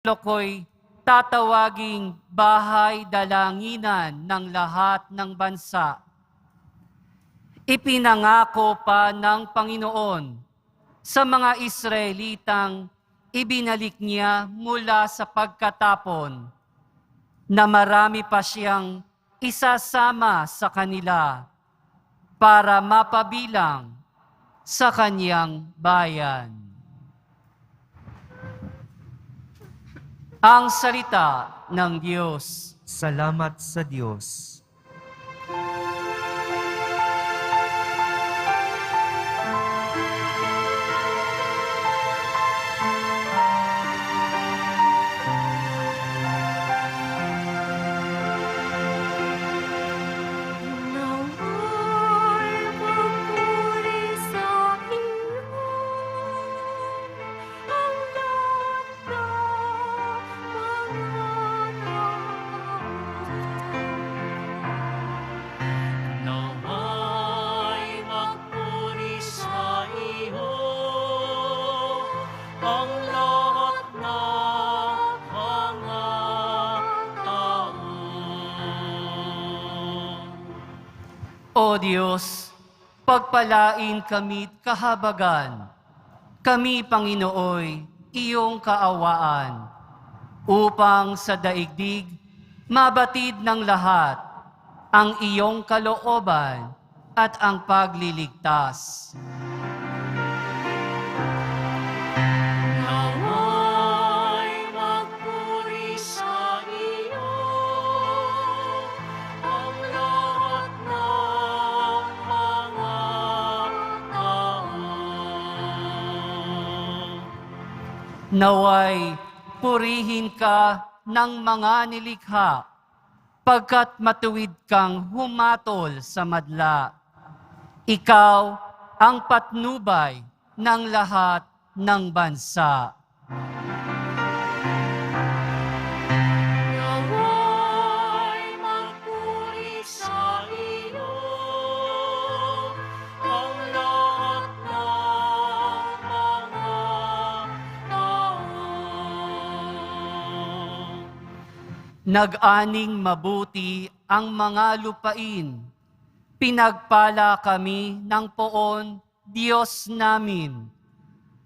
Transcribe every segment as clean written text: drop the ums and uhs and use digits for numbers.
ko'y tatawaging bahay dalanginan ng lahat ng bansa. Ipinangako pa ng Panginoon sa mga Israelitang ibinalik niya mula sa pagkatapon na marami pa siyang isasama sa kanila para mapabilang sa kaniyang bayan. Ang salita ng Diyos. Salamat sa Diyos. O Diyos, pagpalain kami't kahabagan, kami, Panginooy, iyong kaawaan, upang sa daigdig mabatid ng lahat ang iyong kalooban at ang pagliligtas. Naway purihin ka ng mga nilikha, pagkat matuwid kang humatol sa madla. Ikaw ang patnubay ng lahat ng bansa. Nag-aning mabuti ang mga lupain. Pinagpala kami ng poon, Diyos namin.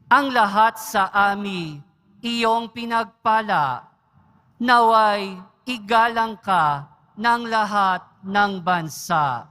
Ang lahat sa amin, iyong pinagpala. Naway igalang ka ng lahat ng bansa.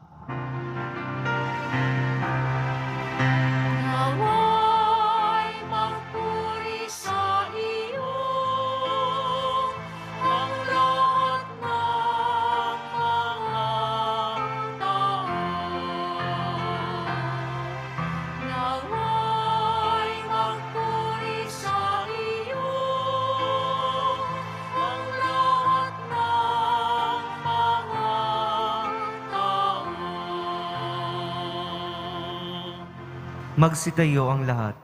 Magsitayo ang lahat.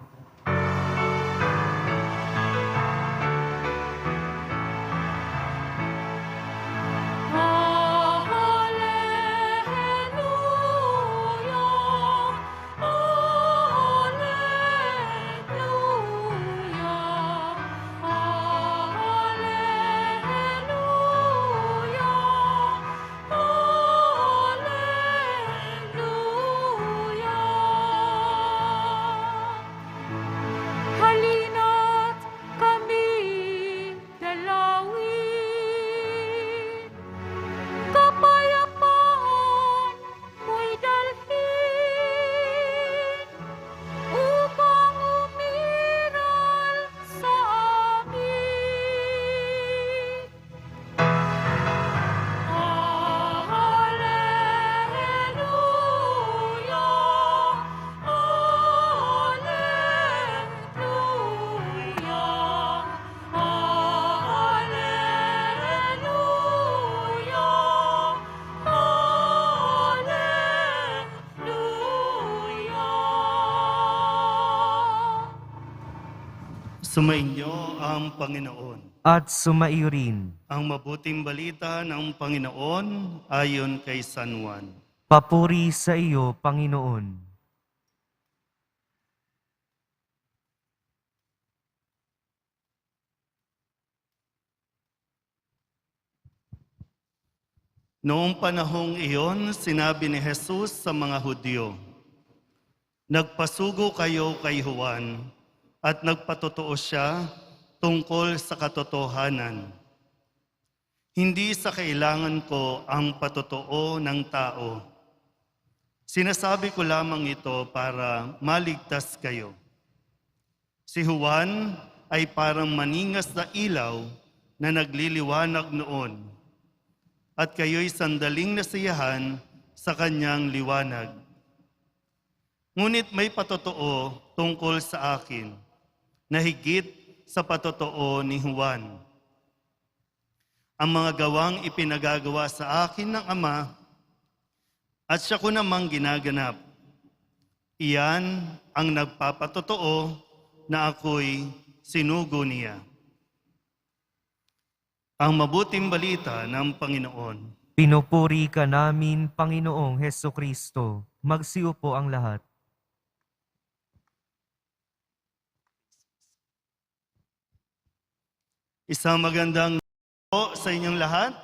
Sumainyo ang Panginoon. At sumaiyo rin. Ang mabuting balita ng Panginoon ayon kay San Juan. Papuri sa iyo, Panginoon. Noong panahong iyon, sinabi ni Jesus sa mga Hudyo, "Nagpasugo kayo kay Juan at nagpatotoo siya tungkol sa katotohanan. Hindi sa kailangan ko ang patotoo ng tao. Sinasabi ko lamang ito para maligtas kayo. Si Juan ay parang maningas na ilaw na nagliliwanag noon, at kayo'y sandaling nasiyahan sa kanyang liwanag. Ngunit may patotoo tungkol sa akin na higit sa patotoo ni Juan. Ang mga gawang ipinagagawa sa akin ng Ama at siya ko namang ginaganap. Iyan ang nagpapatotoo na ako'y sinugo niya." Ang mabuting balita ng Panginoon. Pinupuri ka namin, Panginoong Heso Kristo. Magsiupo ang lahat. Isang magandang po sa inyong lahat.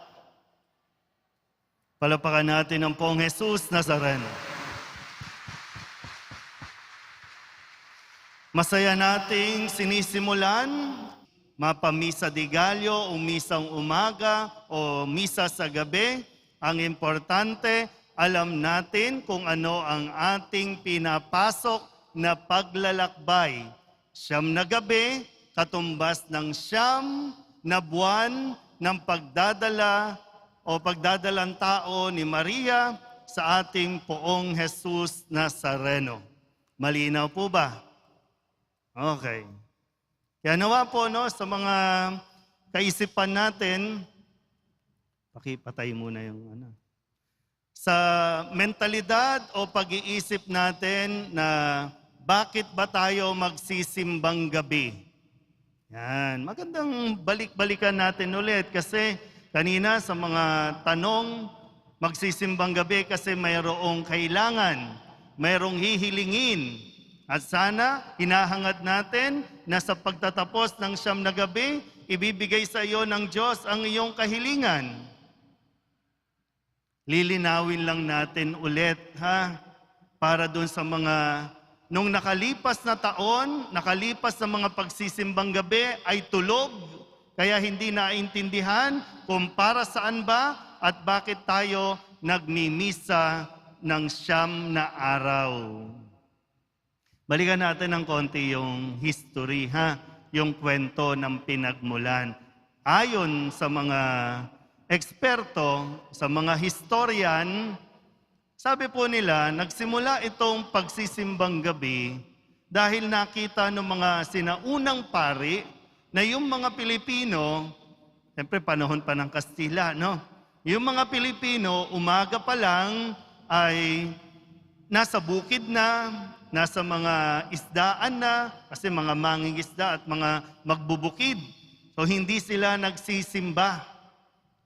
Palapakan natin ang Poong Jesus Nazareno. Masaya nating sinisimulan, mapamisa de Gallo o misang umaga o misa sa gabi. Ang importante, alam natin kung ano ang ating pinapasok na paglalakbay. 9 na gabi, katumbas ng 9 na buwan ng pagdadala o pagdadalang tao ni Maria sa ating Poong Jesus Nazareno. Malinaw po ba? Okay. Kaya nawa po sa mga kaisipan natin, pakipatay muna yung sa mentalidad o pag-iisip natin na bakit ba tayo magsisimbang gabi? Yan, magandang balik-balikan natin ulit kasi kanina sa mga tanong, magsisimbang gabi kasi mayroong kailangan, mayroong hihilingin. At sana, hinahangad natin na sa pagtatapos ng 9 na gabi, ibibigay sa iyo ng Diyos ang iyong kahilingan. Lilinawin lang natin ulit, para dun sa mga, nung nakalipas na taon, nakalipas na mga pagsisimbang gabi ay tulog, kaya hindi naintindihan kung para saan ba at bakit tayo nagmimisa ng 9 na araw. Balikan natin ng konti yung history, yung kwento ng pinagmulan. Ayon sa mga eksperto, sa mga historian, sabi po nila, nagsimula itong pagsisimbang gabi dahil nakita ng mga sinaunang pari na yung mga Pilipino, siyempre panahon pa ng Kastila, no? Yung mga Pilipino, umaga pa lang ay nasa bukid na, nasa mga isdaan na, kasi mga mangingisda at mga magbubukid. So hindi sila nagsisimba.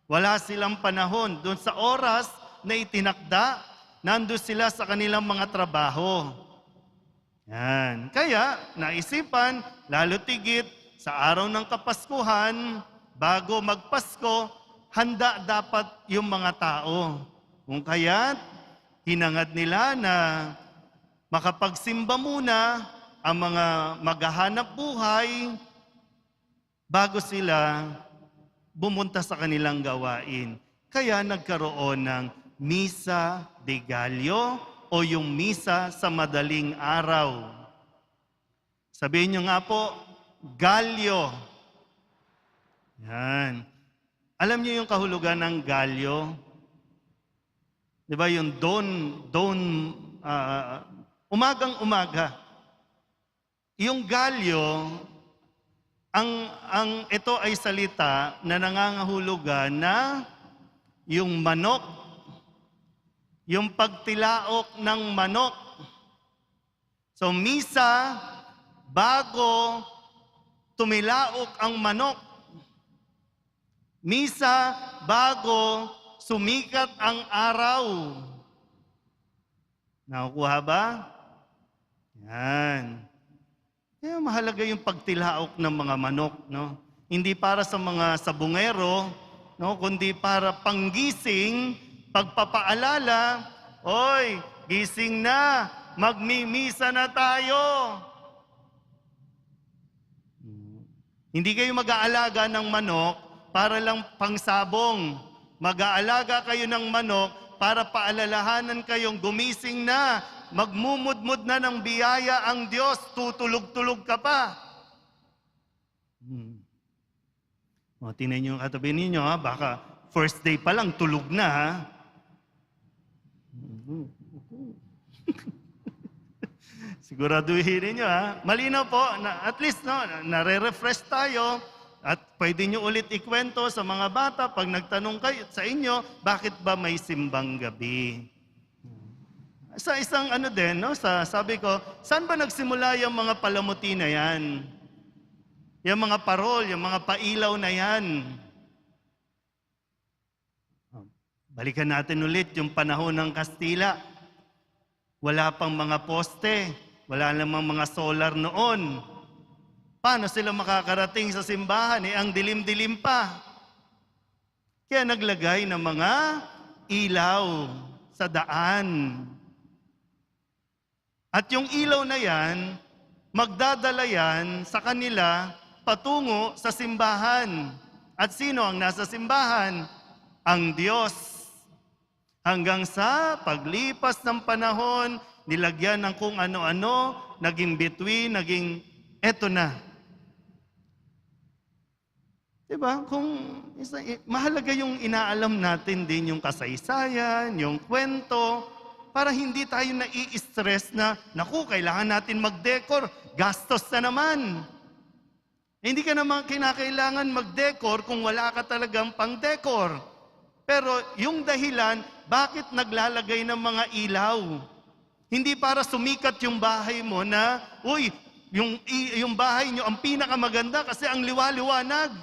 Wala silang panahon. Doon sa oras na itinakda, nandun sila sa kanilang mga trabaho. Yan. Kaya, naisipan, lalo tigit, sa araw ng Kapaskuhan, bago magpasko, handa dapat yung mga tao. Kung kaya't, hinangad nila na makapagsimba muna ang mga maghahanap buhay bago sila bumunta sa kanilang gawain. Kaya nagkaroon ng Misa de Gallo o yung Misa sa madaling araw. Sabihin nyo nga po, Gallo. Yan. Alam niyo yung kahulugan ng Gallo? Di ba yung umagang-umaga. Yung Gallo, ito ay salita na nangangahulugan na yung manok, yung pagtilaok ng manok. So, misa, bago tumilaok ang manok. Misa, bago sumikat ang araw. Nakukuha ba? Yan. Kaya mahalaga yung pagtilaok ng mga manok, no? Hindi para sa mga sabungero no? Kundi para panggising, pagpapaalala, oy, gising na, magmimisa na tayo. Hindi kayo mag-aalaga ng manok para lang pangsabong. Mag-aalaga kayo ng manok para paalalahanan kayong gumising na, magmumudmud na ng biyaya ang Diyos, tutulog-tulog ka pa. O, tingnan niyo yung katabi ninyo, ha? Baka first day pa lang, tulog na, ha? Siguraduhin niyo, ha? Malinaw po, na, at least, no, nare-refresh tayo. At pwede nyo ulit ikwento sa mga bata pag nagtanong kayo sa inyo, bakit ba may simbang gabi? Sa isang ano din, no, sabi ko, saan ba nagsimula yung mga palamuti na yan? Yung mga parol, yung mga pailaw na yan. Balikan natin ulit yung panahon ng Kastila. Wala pang mga poste, wala namang mga solar noon. Paano sila makakarating sa simbahan? Ang dilim-dilim pa. Kaya naglagay ng mga ilaw sa daan. At yung ilaw na yan, magdadala yan sa kanila patungo sa simbahan. At sino ang nasa simbahan? Ang Diyos. Hanggang sa paglipas ng panahon, nilagyan ng kung ano-ano, naging between, naging eto na. Diba? Mahalaga yung inaalam natin din yung kasaysayan, yung kwento, para hindi tayo nai-stress na, naku, kailangan natin mag-decor, gastos na naman. Hindi ka naman kinakailangan mag-decor kung wala ka talagang pang-decor. Pero yung dahilan, bakit naglalagay ng mga ilaw? Hindi para sumikat yung bahay mo na, uy, yung bahay nyo ang pinakamaganda kasi ang liwa-liwanag.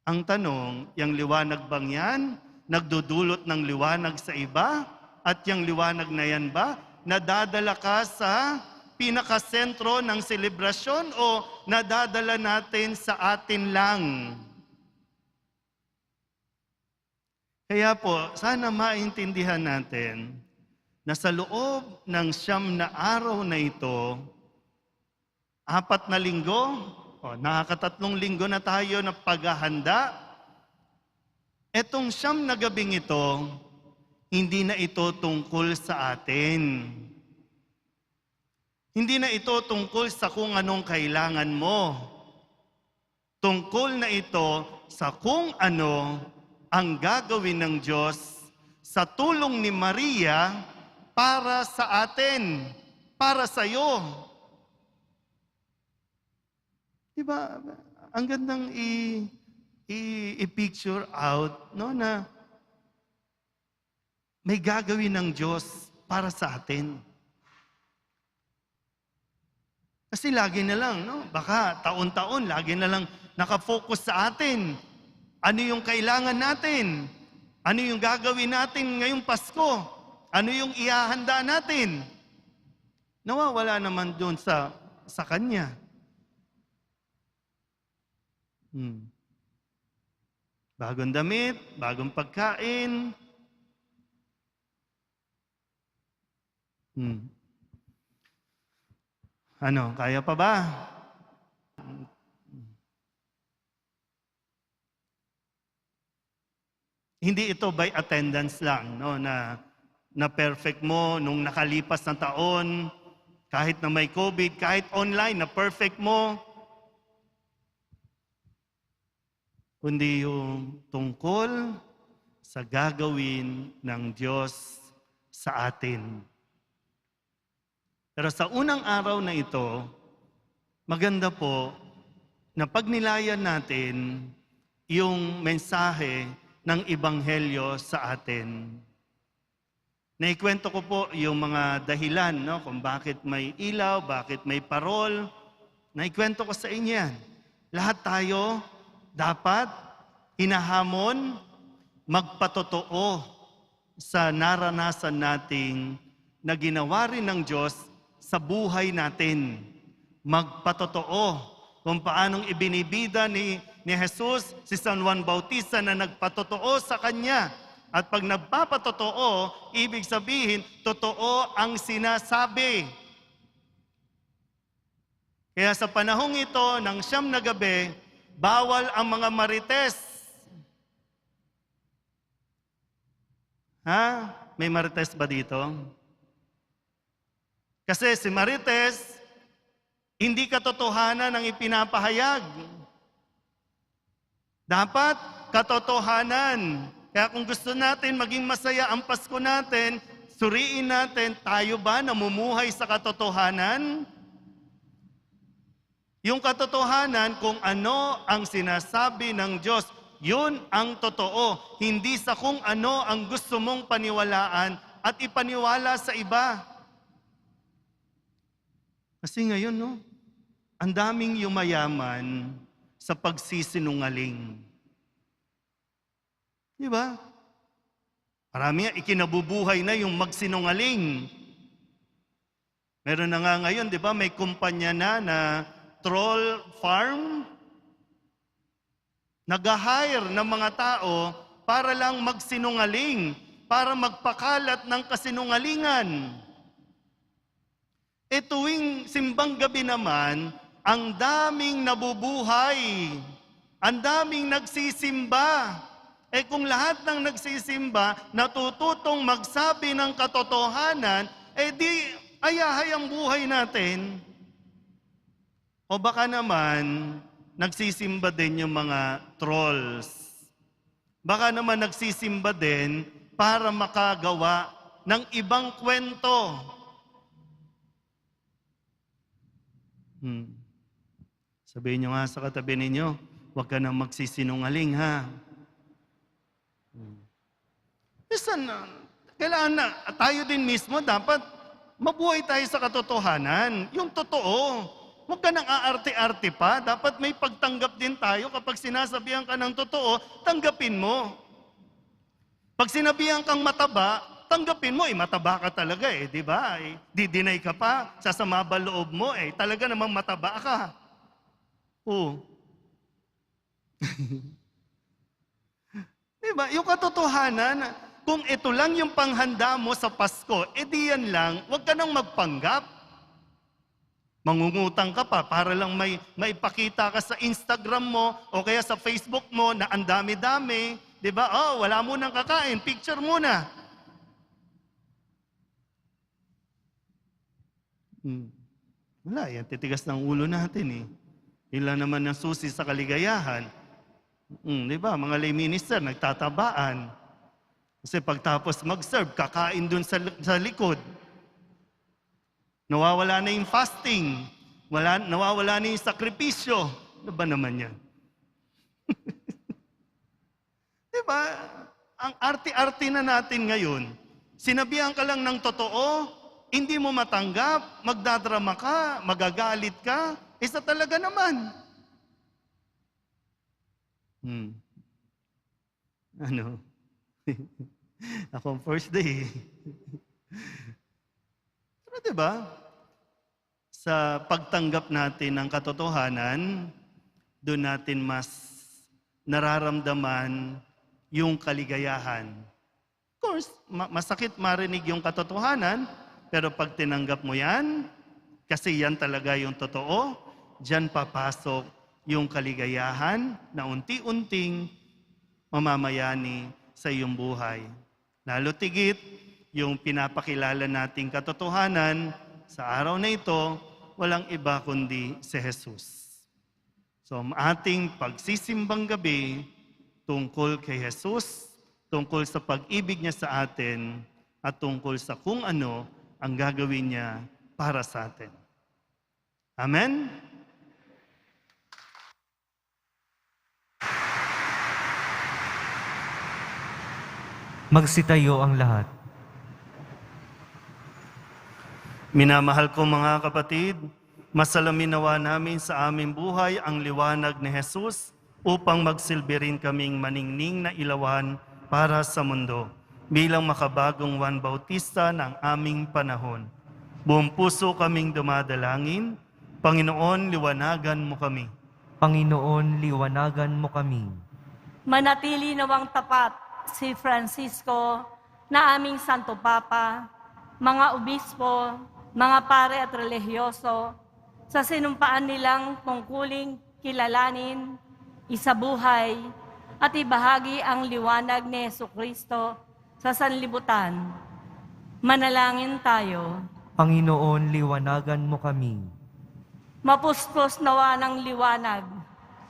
Ang tanong, yung liwanag bang yan, nagdudulot ng liwanag sa iba? At yung liwanag na yan ba, nadadala ka sa pinakasentro ng selebrasyon o nadadala natin sa atin lang? Kaya po, sana maintindihan natin na sa loob ng 9 na araw na ito, 4 na linggo, nakakatatlong linggo na tayo na paghahanda. Etong 9 na gabing ito, hindi na ito tungkol sa atin. Hindi na ito tungkol sa kung anong kailangan mo. Tungkol na ito sa kung ano ang gagawin ng Diyos sa tulong ni Maria para sa atin, para sa iyo. Diba, ang gandang i-picture out, no, na may gagawin ng Diyos para sa atin. Kasi lagi na lang, no, baka taon-taon, lagi na lang nakafocus sa atin. Ano yung kailangan natin? Ano yung gagawin natin ngayong Pasko? Ano yung ihahanda natin? Nawawala naman doon sa Kanya. Bagong damit, bagong pagkain. Ano, kaya pa ba? Hindi ito by attendance lang, no, na perfect mo nung nakalipas na taon, kahit na may COVID, kahit online, na perfect mo. Kundi yung tungkol sa gagawin ng Diyos sa atin. Pero sa unang araw na ito, maganda po na pagnilayan natin yung mensahe ng Ebanghelyo sa atin. Naikwento ko po yung mga dahilan, no, kung bakit may ilaw, bakit may parol. Naikwento ko sa inyo yan. Lahat tayo dapat hinahamon magpatotoo sa naranasan nating na ginawa rin ng Diyos sa buhay natin. Magpatotoo kung paanong ibinibida ni ni Jesus si San Juan Bautista na nagpatotoo sa kanya. At pag nagpapatotoo, ibig sabihin, totoo ang sinasabi. Kaya sa panahong ito ng 9 na gabi, bawal ang mga marites. Ha? May marites ba dito? Kasi si marites, hindi katotohanan ang ipinapahayag. Dapat katotohanan. Kaya kung gusto natin maging masaya ang Pasko natin, suriin natin, tayo ba namumuhay sa katotohanan? Yung katotohanan kung ano ang sinasabi ng Diyos, yun ang totoo. Hindi sa kung ano ang gusto mong paniwalaan at ipaniwala sa iba. Kasi ngayon, no, ang daming yumayaman sa pagsisinungaling. Di ba? Marami nga, ikinabubuhay na yung magsinungaling. Meron na nga ngayon, di ba, may kumpanya na troll farm. Nag-hire ng mga tao para lang magsinungaling, para magpakalat ng kasinungalingan. E tuwing simbang gabi naman, ang daming nabubuhay, ang daming nagsisimba. Eh kung lahat ng nagsisimba natututong magsabi ng katotohanan, eh di ayahay ang buhay natin. O baka naman, nagsisimba din yung mga trolls. Baka naman nagsisimba din para makagawa ng ibang kwento. Sabihin nyo nga sa katabi ninyo, huwag ka nang magsisinungaling ha. Minsan, kailangan na, tayo din mismo dapat mabuhay tayo sa katotohanan. Yung totoo. Huwag ka nang aarte-arte pa. Dapat may pagtanggap din tayo. Kapag sinasabihan ka ng totoo, tanggapin mo. Pag sinabihan kang mataba, tanggapin mo. Mataba ka talaga di ba? Didinay ka pa, sasama ba loob mo talaga namang mataba ka. Oo. Diba? Yung katotohanan, kung ito lang yung panghanda mo sa Pasko, di yan lang, huwag ka nang magpanggap. Mangungutang ka pa para lang may maipakita ka sa Instagram mo o kaya sa Facebook mo na ang dami-dami. Diba? Oh, wala mo nang kakain, picture muna. Wala, yan titigas ng ulo natin Ilan naman ang susi sa kaligayahan. Diba? Mga lay minister, nagtatabaan. Kasi pagtapos mag-serve, kakain dun sa likod. Nawawala na yung fasting. Nawawala na yung sakripisyo. Ano ba naman yan? Diba? Ang arte-arte na natin ngayon. Sinabihan ka lang ng totoo, hindi mo matanggap, magdadrama ka, magagalit ka, isa talaga naman. Ano? Akong first day. Pero diba? Sa pagtanggap natin ng katotohanan, doon natin mas nararamdaman yung kaligayahan. Of course, masakit marinig yung katotohanan, pero pag tinanggap mo yan, kasi yan talaga yung totoo, diyan papasok yung kaligayahan na unti-unting mamamayani sa iyong buhay. Lalo tigit, yung pinapakilala nating katotohanan sa araw na ito, walang iba kundi si Jesus. So, ang ating pagsisimbang gabi tungkol kay Jesus, tungkol sa pag-ibig niya sa atin, at tungkol sa kung ano ang gagawin niya para sa atin. Amen? Magsitayo ang lahat. Minamahal ko mga kapatid, masalamin nawa namin sa aming buhay ang liwanag ni Jesus upang magsilbi rin kaming maningning na ilawan para sa mundo bilang makabagong Juan Bautista ng aming panahon. Buong puso kaming dumadalangin, Panginoon, liwanagan mo kami. Panginoon, liwanagan mo kami. Manatili nawang tapat si Francisco na aming Santo Papa, mga obispo, mga pare at relihiyoso, sa sinumpaan nilang tungkuling kilalanin, isabuhay, at ibahagi ang liwanag ni Jesucristo sa sanlibutan. Manalangin tayo. Panginoon, liwanagan mo kami. Mapuspos nawa ng liwanag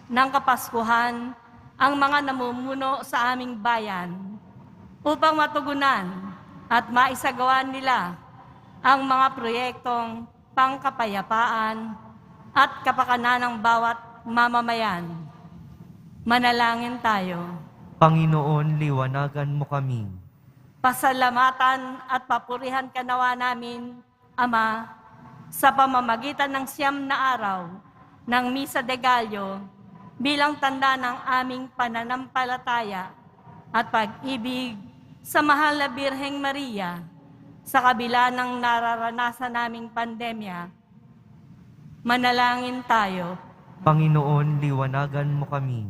ng Kapaskuhan ang mga namumuno sa aming bayan upang matugunan at maisagawa nila ang mga proyektong pangkapayapaan at kapakanan ng bawat mamamayan. Manalangin tayo. Panginoon, liwanagan mo kami. Pasalamatan at papurihan ka nawa namin, Ama, sa pamamagitan ng 9 na araw ng Misa de Gallo bilang tanda ng aming pananampalataya at pag-ibig sa mahal na Birheng Maria sa kabila ng nararanasan naming pandemya. Manalangin tayo. Panginoon, liwanagan mo kami.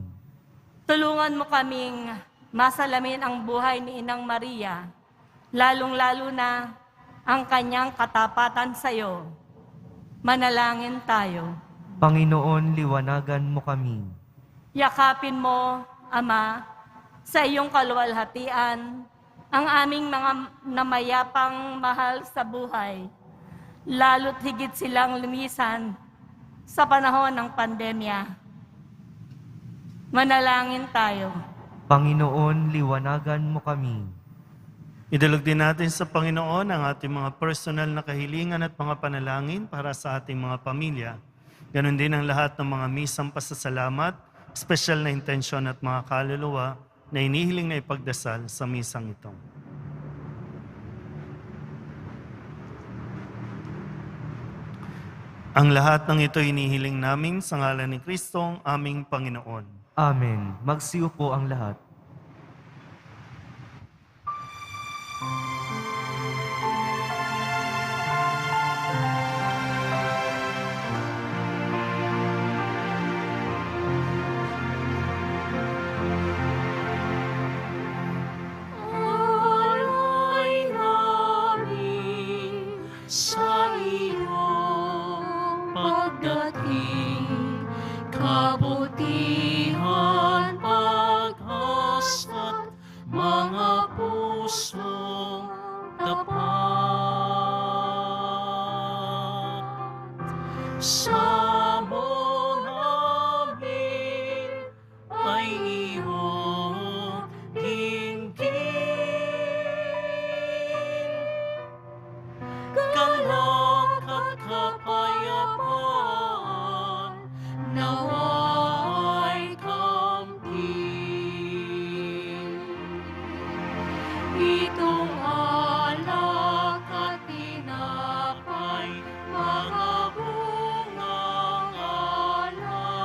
Tulungan mo kaming masalamin ang buhay ni Inang Maria, lalong-lalo na ang kanyang katapatan sa iyo. Manalangin tayo. Panginoon, liwanagan mo kami. Yakapin mo, Ama, sa iyong kaluwalhatian, ang aming mga namayapang mahal sa buhay, lalo't higit silang lumisan sa panahon ng pandemya. Manalangin tayo. Panginoon, liwanagan mo kami. Idalog din natin sa Panginoon ang ating mga personal na kahilingan at mga panalangin para sa ating mga pamilya. Ganon din ang lahat ng mga misang pasasalamat, special na intensyon at mga kaluluwa na inihiling na ipagdasal sa misang ito. Ang lahat ng ito inihiling namin sa ngalan ni Kristong aming Panginoon. Amen. Magsiupo ang lahat. Alay namin sa iyong pagdating, kabutihan, pag-asa't mga pusong tapat. Sa mo namin ay iyong dinggin, galak at kapayapaan nawa'y kamtin. Itong alak at tinapay, mga bungang alay,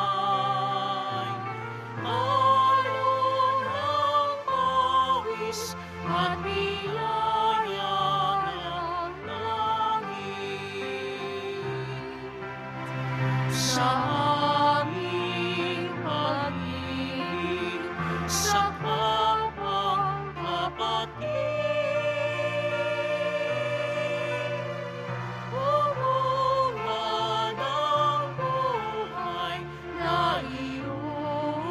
alon ng pawis at biyaya ng langit. Sa aming pag-ibig sa kapwang kapatid, bunga ng buhay na iyong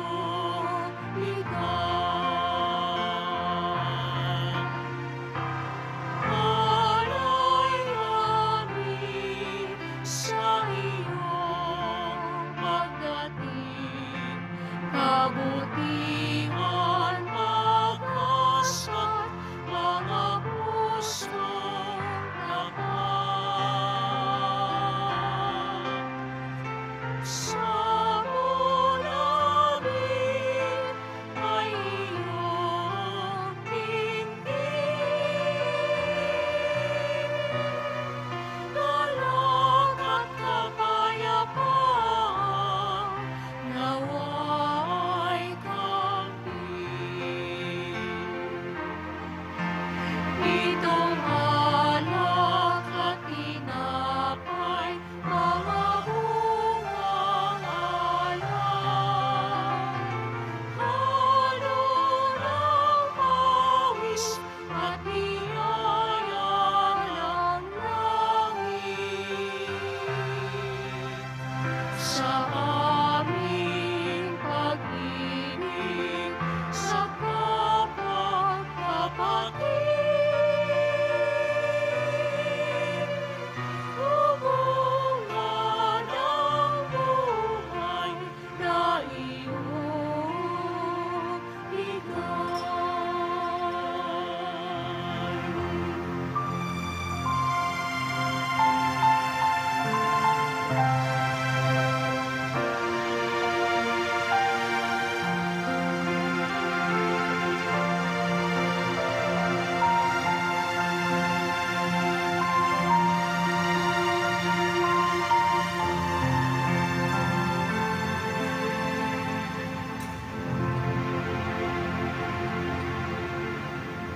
bigay. Alay namin sa iyong pagdating, kabutihan, pag-asa't mga gustong tapat. Sa mo namin ay iyong dinggin, galak at kapayapaan nawa'y kamtin.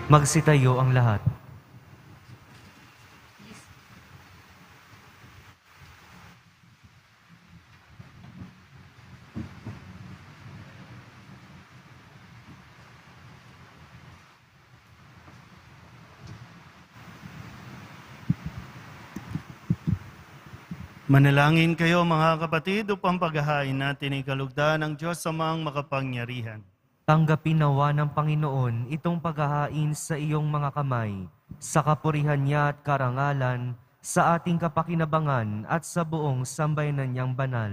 Magsitayo ang lahat. Manalangin kayo mga kapatid upang paghahain natin ay kalugdan ng Diyos Amang makapangyarihan. Tanggapin nawa ng Panginoon itong paghahain sa iyong mga kamay, sa kapurihan niya at karangalan, sa ating kapakinabangan at sa buong sambayanan niyang banal.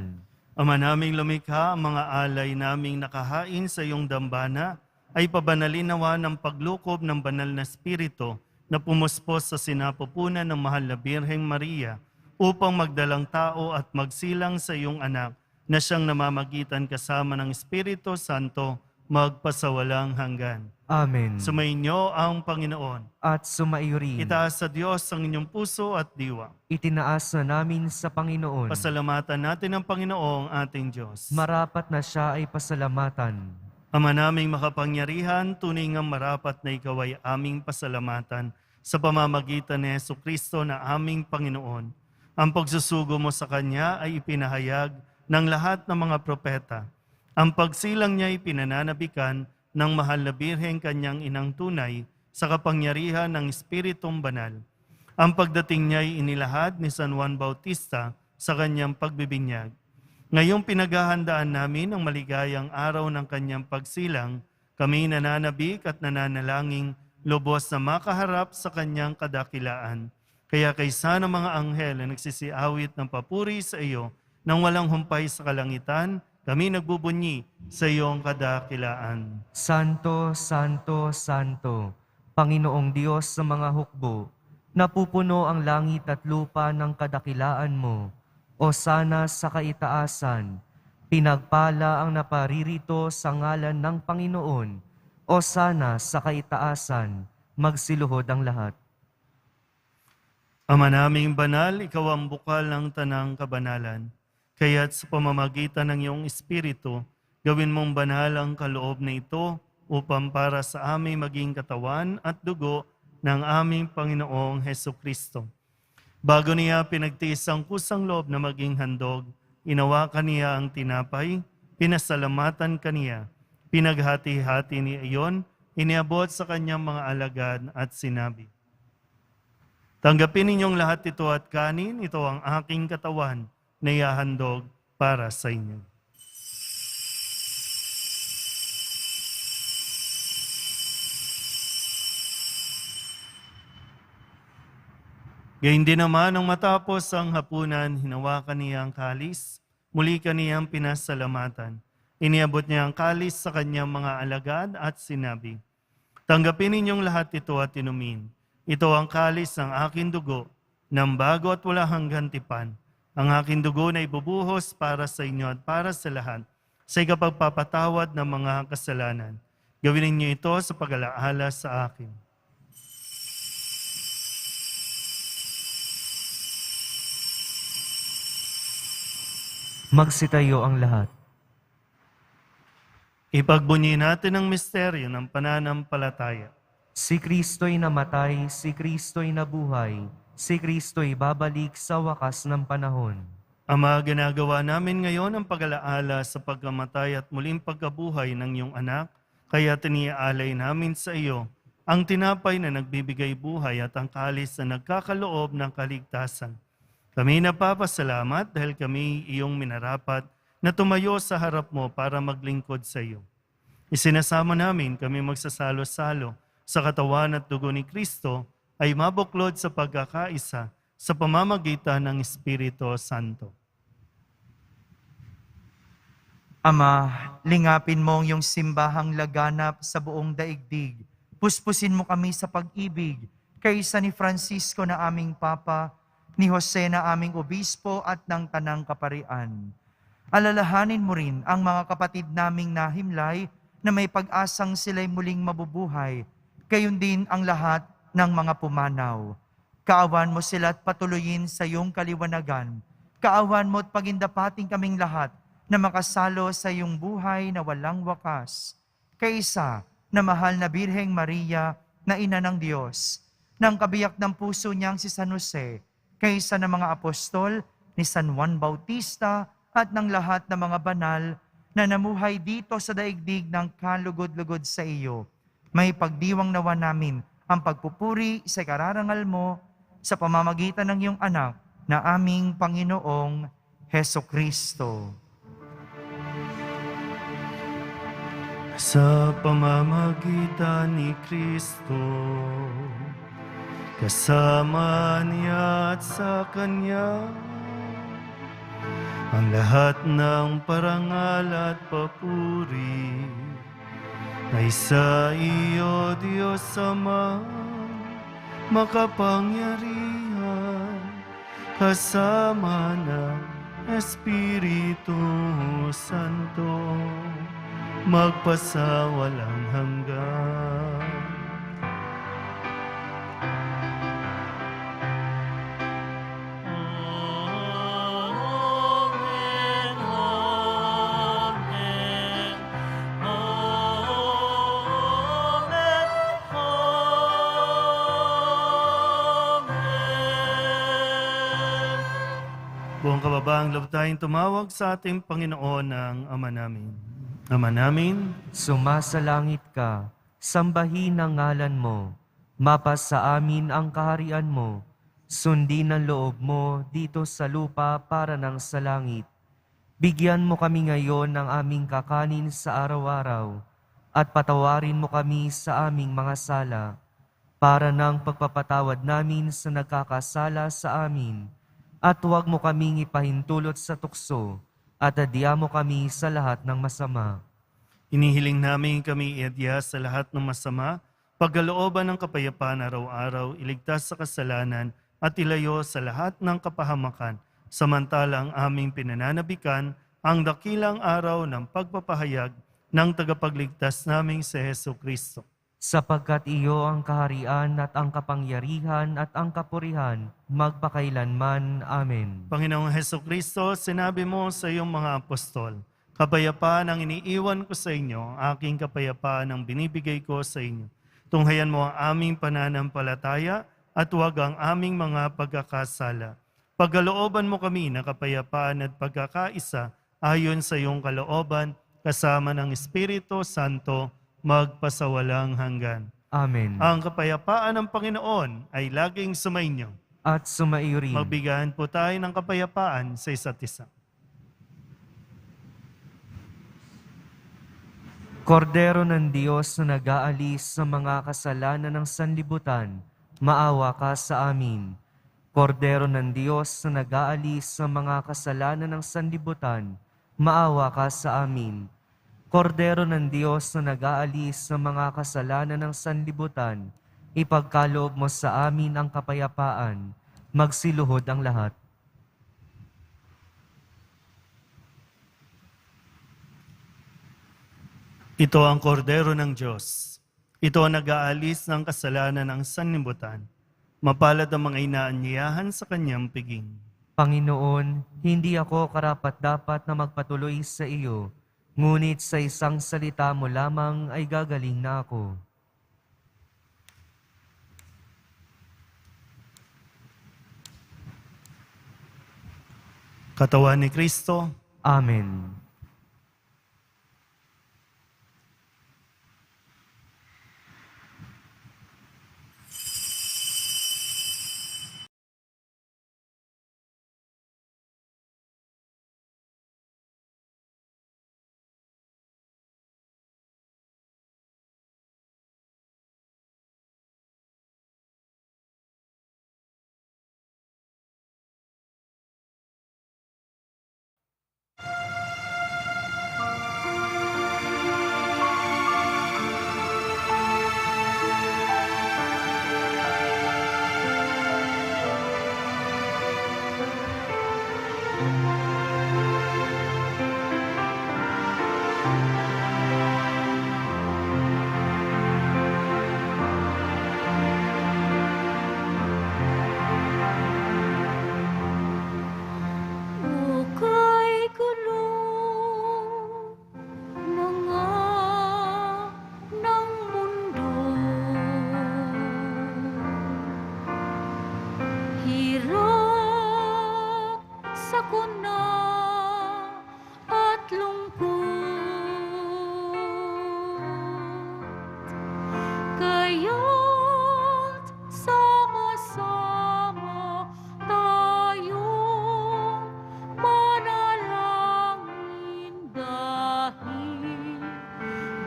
Ama naming lumikha, ang mga alay naming nakahain sa iyong dambana ay pabanalin nawa ng paglukob ng banal na Espiritu na pumuspos sa sinapupunan ng mahal na Birheng Maria upang magdalang tao at magsilang sa iyong anak na siyang namamagitan kasama ng Espiritu Santo magpasawalang hanggan. Amen. Sumainyo ang Panginoon. At sumaiyo rin. Itaas sa Diyos ang inyong puso at diwa. Itinaas na namin sa Panginoon. Pasalamatan natin ang Panginoong ating Diyos. Marapat na siya ay pasalamatan. Ama naming makapangyarihan, tunay ngang marapat na ikaw ay aming pasalamatan sa pamamagitan ni Jesucristo na aming Panginoon. Ang pagsusugo mo sa Kanya ay ipinahayag ng lahat ng mga propeta. Ang pagsilang niya ay pinananabikan ng mahal na Birheng Kanyang inang tunay sa kapangyarihan ng Espiritong Banal. Ang pagdating niya ay inilahad ni San Juan Bautista sa kanyang pagbibinyag. Ngayong pinaghahandaan namin ang maligayang araw ng kanyang pagsilang, kami nananabik at nananalangin lubos na makaharap sa kanyang kadakilaan. Kaya kaysa ng mga anghel na nagsisiawit ng papuri sa iyo nang walang humpay sa kalangitan, kami nagbubunyi sa iyong kadakilaan. Santo, Santo, Santo, Panginoong Diyos sa mga hukbo, napupuno ang langit at lupa ng kadakilaan mo. O sana sa kaitaasan, pinagpala ang naparirito sa ngalan ng Panginoon. O sana sa kaitaasan, magsiluhod ang lahat. Ama naming banal, ikaw ang bukal ng tanang kabanalan. Kaya't sa pamamagitan ng iyong Espiritu, gawin mong banal ang kaloob na ito upang para sa aming maging katawan at dugo ng aming Panginoong Hesukristo. Bago niya pinagtiis ang kusang loob na maging handog, inawakan niya ang tinapay, pinasalamatan kaniya, pinaghati-hati niya iyon, iniabot sa kanyang mga alagad at sinabi, tanggapin ninyong lahat ito at kanin, ito ang aking katawan na ihahandog para sa inyo. Gayun din naman nang matapos ang hapunan, hinawakan niya ang kalis, muli kaniyang pinasalamatan. Iniabot niya ang kalis sa kanyang mga alagad at sinabi, tanggapin ninyong lahat ito at inumin. Ito ang kalis ng aking dugo, ng bago at wala hanggang tipan. Ang aking dugo na ibubuhos para sa inyo at para sa lahat, sa ikapagpapatawad ng mga kasalanan. Gawin ninyo ito sa pag-alaala sa akin. Magsitayo ang lahat. Ipagbunyi natin ang misteryo ng pananampalataya. Si Kristo'y namatay, si Kristo'y nabuhay, si Kristo'y babalik sa wakas ng panahon. Ama, ginagawa namin ngayon ang pag-alaala sa pagkamatay at muling pagkabuhay ng iyong anak, kaya tiniaalay namin sa iyo ang tinapay na nagbibigay buhay at ang kalis na nagkakaloob ng kaligtasan. Kami napapasalamat dahil kami iyong minarapat na tumayo sa harap mo para maglingkod sa iyo. Isinasama namin kami magsasalo-salo sa katawan at dugo ni Kristo ay mabuklod sa pagkakaisa sa pamamagitan ng Espiritu Santo. Ama, lingapin mo ang iyong simbahang laganap sa buong daigdig. Puspusin mo kami sa pag-ibig, kaysa ni Francisco na aming Papa, ni Jose na aming Obispo at ng Tanang Kaparian. Alalahanin mo rin ang mga kapatid naming nahimlay na may pag-asang sila'y muling mabubuhay, gayon din ang lahat ng mga pumanaw. Kaawan mo sila at patuloyin sa iyong kaliwanagan. Kaawan mo at pagindapating kaming lahat na makasalo sa iyong buhay na walang wakas. Kaysa na mahal na Birheng Maria, na ina ng Diyos, ng kabiyak ng puso niyang si San Jose, kaysa ng mga apostol, ni San Juan Bautista, at ng lahat ng mga banal na namuhay dito sa daigdig ng kalugod-lugod sa iyo. May pagdiwang nawa namin ang pagpupuri sa kararangal mo sa pamamagitan ng iyong anak na aming Panginoong Hesukristo. Sa pamamagitan ni Kristo, kasama niya at sa Kanya, ang lahat ng parangal at papuri ay sa iyo, Diyos Ama, makapangyarihan, kasama ng Espiritu Santo, magpasawalang hanggan. Buong kababaang loob tayong tumawag sa ating Panginoon ng Ama namin. Ama namin, Sumasalangit ka, sambahin ang ngalan mo, mapas sa amin ang kaharian mo, sundin ang loob mo dito sa lupa para ng sa langit. Bigyan mo kami ngayon ng aming kakanin sa araw-araw, at patawarin mo kami sa aming mga sala, para ng pagpapatawad namin sa nagkakasala sa amin, at huwag mo kaming ipahintulot sa tukso, at adya mo kami sa lahat ng masama. inihiling namin kami iadya sa lahat ng masama, pagkalooban ng kapayapaan araw-araw, iligtas sa kasalanan, at ilayo sa lahat ng kapahamakan, samantalang aming pinananabikan ang dakilang araw ng pagpapahayag ng tagapagligtas naming si Hesukristo. Sapagkat iyo ang kaharian at ang kapangyarihan at ang kapurihan, magpakailanman. Amen. Panginoong Hesukristo, sinabi mo sa iyong mga apostol, kapayapaan ang iniiwan ko sa inyo, aking kapayapaan ang binibigay ko sa inyo. Tunghayan mo ang aming pananampalataya at huwag ang aming mga pagkakasala. Pagkalooban mo kami na kapayapaan at pagkakaisa ayon sa iyong kalooban, kasama ng Espiritu Santo, magpasawalang hanggan. Amen. Ang kapayapaan ng Panginoon ay laging sumainyo. At sumaiyo rin. Magbigayan po tayo ng kapayapaan sa isa't isa. Kordero ng Diyos na nag-aalis sa mga kasalanan ng sanlibutan, maawa ka sa amin. Kordero ng Diyos na nag-aalis sa mga kasalanan ng sanlibutan, maawa ka sa amin. Kordero ng Diyos na nag-aalis sa mga kasalanan ng sanlibutan, ipagkaloob mo sa amin ang kapayapaan, magsiluhod ang lahat. Ito ang kordero ng Diyos. Ito ang nag-aalis ng kasalanan ng sanlibutan. Mapalad ang mga inaanyayahan sa kanyang piging. Panginoon, hindi ako karapat-dapat na magpatuloy sa iyo, ngunit sa isang salita mo lamang ay gagaling na ako. Katawan ni Kristo, Amen.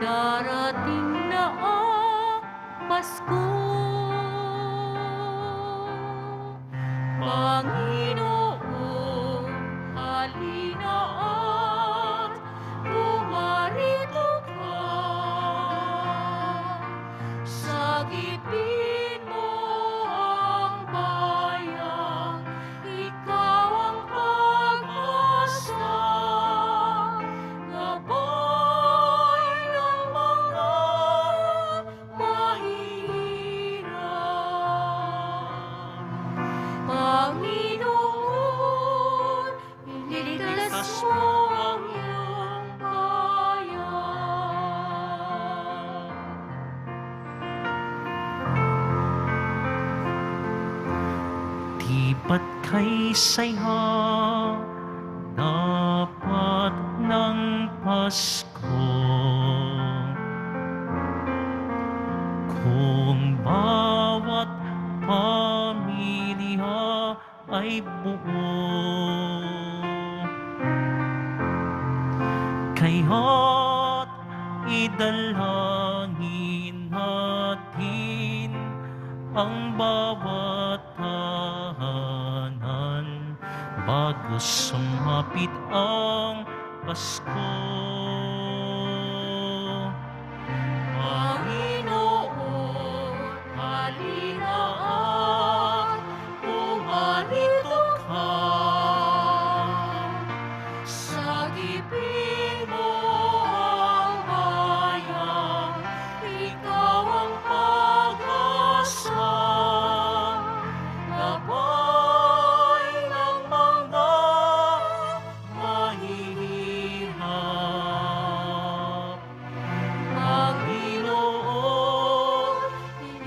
darating na ang Pasko. Panginoon, halina at pumarito ka. Sagipin mo ang bayan, ikaw ang pag-asa. Gabay ng mga mahihirap. Panginoon, iligtas mo ang iyong bayan. Di ba't kay saya dapat ng Pasko? Kung bawat pamilya ay buo, kaya't idalangin natin ang bawat tahanan bago sumapit ang Pasko. Panginoon, halina at pumarito ka. Sagipin mo ang bayan, ikaw ang pag-asa. Gabay ng mga mahihirap. Panginoon,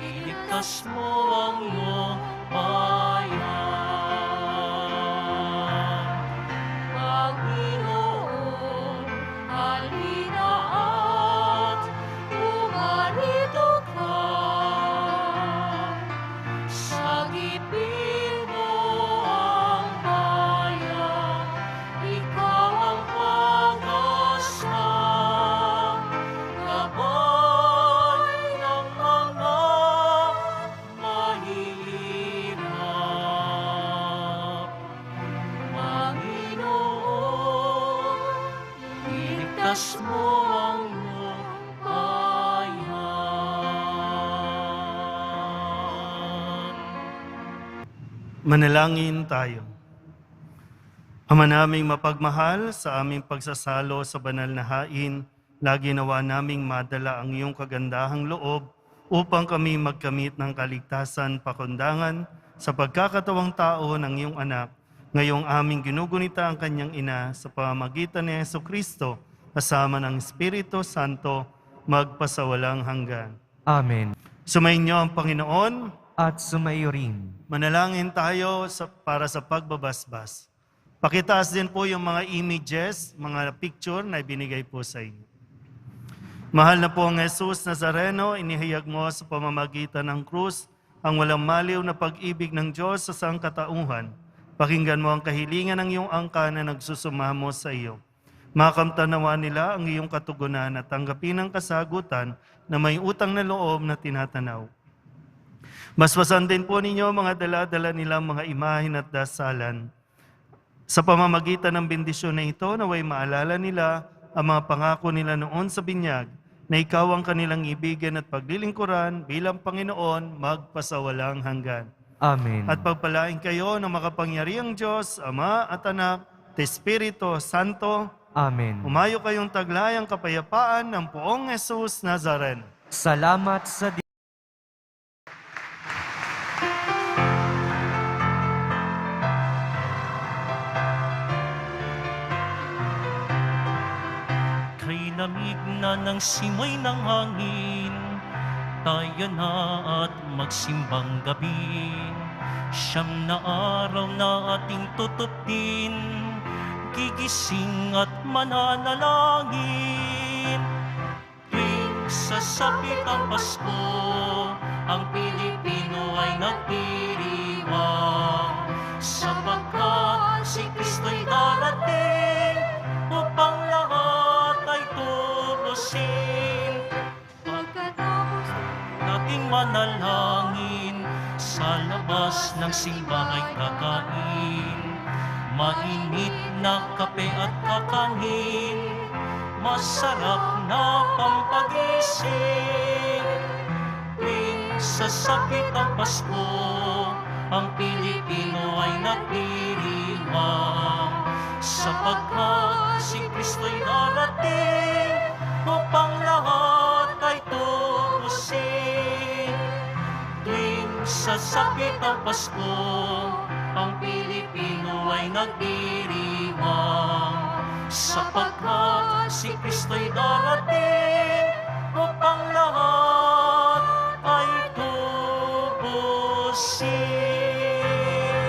iligtas mo ang iyong bayan. Panginoon, halina at pumarito ka. Sagipin mo ang bayan, ikaw ang pag-asa. Gabay ng mga mahihirap. Panginoon, iligtas mo ang iyong bayan. Manalangin tayo. Ama naming mapagmahal, sa aming pagsasalo sa banal na hain, lagi nawa naming madala ang iyong kagandahang loob upang kami magkamit ng kaligtasan pakundangan sa pagkakatawang tao ng iyong anak. Ngayong aming ginugunita ang kanyang ina sa pamamagitan ni Jesucristo kasama ng Espiritu Santo magpasawalang hanggan. Amen. Sumainyo ang Panginoon. At sumaiyo rin. Manalangin tayo para sa pagbabasbas. Pakitaas din po yung mga images, mga picture na ibinigay po sa inyo. Mahal na po ang Jesus Nazareno, inihayag mo sa pamamagitan ng krus ang walang maliw na pag-ibig ng Diyos sa sangkatauhan. Pakinggan mo ang kahilingan ng iyong angka na nagsusumamo sa iyo. Makamtanawa nila ang iyong katugunan at tanggapin ang kasagutan na may utang na loob na tinatanaw. Basbasan din po ninyo mga dala-dala nilang mga imahin at dasalan. Sa pamamagitan ng bendisyon na ito, naway maalala nila ang mga pangako nila noon sa binyag na ikaw ang kanilang ibigan at paglilingkuran bilang Panginoon magpasawalang hanggan. Amen. At pagpalain kayo ng makapangyarihang Diyos, Ama at Anak, at Espiritu Santo. Amen. Umayo kayong taglayang kapayapaan ng poong Jesus Nazareno. Salamat sa Diyos. Kay lamig na ng simoy ng hangin, tayo na at magsimbang gabi. Siyam na araw na ating tutupin, gigising at mananalangin. Tuwing sasapit ang Pasko, ang Pilipino ay nagdiriwang, sapagkat si Kristo'y darating upang lahat ay tubusin. laging manalangin, sa labas ng simbahay kakain. Mainit na kape at kakanin, masarap na pampagising. Tuwing sasapit ang Pasko, ang Pilipino ay nagdiriwang, sapagkat si Kristo'y darating upang lahat ay tubusin. Tuwing sasapit ang Pasko, ang Pilipino ay nagdiriwang, sapagkat si Kristo'y darating upang lahat